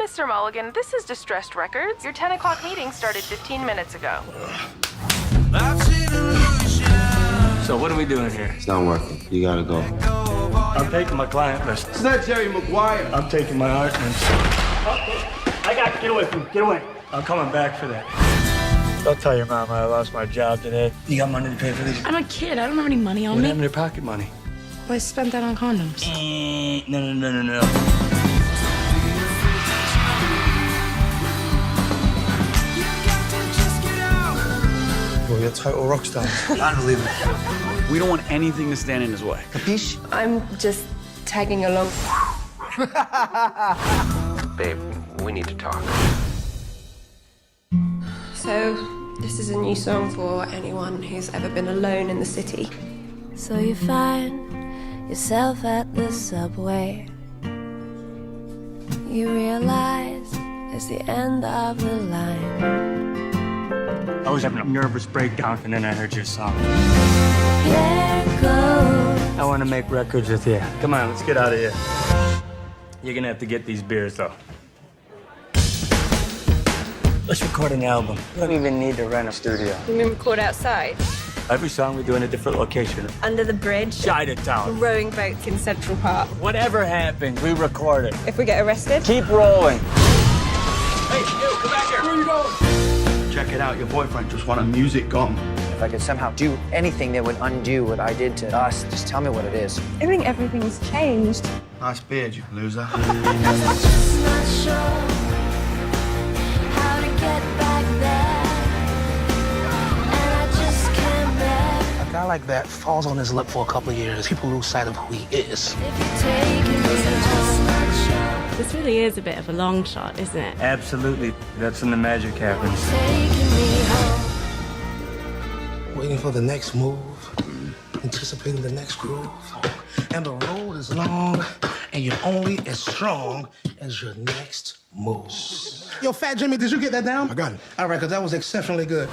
Mr. Mulligan, this is Distressed Records. Your 10 o'clock meeting started 15 minutes ago. So what are we doing here? It's not working. You gotta go. I'm taking my client list. It's not Jerry Maguire. I'm taking my art list. I got to get away from me. Get away. I'm coming back for that. Don't tell your mama I lost my job today. You got money to pay for these? I'm a kid. I don't have any money on What me. happened to your pocket money? Well, I spent that on condoms. No. Well, you're a total rock star. Unbelievable. We don't want anything to stand in his way. Capiche? I'm just tagging along. Babe, we need to talk. So, this is a new song for anyone who's ever been alone in the city. So you find yourself at the subway. You realize it's the end of the line. I was having a nervous breakdown, and then I heard your song. There goes. I want to make records with you. Come on, let's get out of here. You're gonna have to get these beers, though. Let's record an album. We don't even need to rent a studio. You mean record outside? Every song we do in a different location. Under the bridge? Chinatown. Rowing boats in Central Park. Whatever happens, we record it. If we get arrested? Keep rolling. Hey, you, come back here. Where are you going? Check it out. Your boyfriend just wanted music gone. If I could somehow do anything that would undo what I did to us, just tell me what it is. I think everything's changed. Nice beard, you loser. Just not sure how to get back there. And I just can't bear A guy like that falls on his lip for a couple of years. People lose sight of who he is. if you're taking me. Just not sure. This really is a bit of a long shot, isn't it? Absolutely. That's when the magic happens. Taking me home. Waiting for the next move, anticipating the next groove. And the road is long, and you're only as strong as your next move. Yo, Fat Jimmy, did you get that down? I got it. All right, because that was exceptionally good.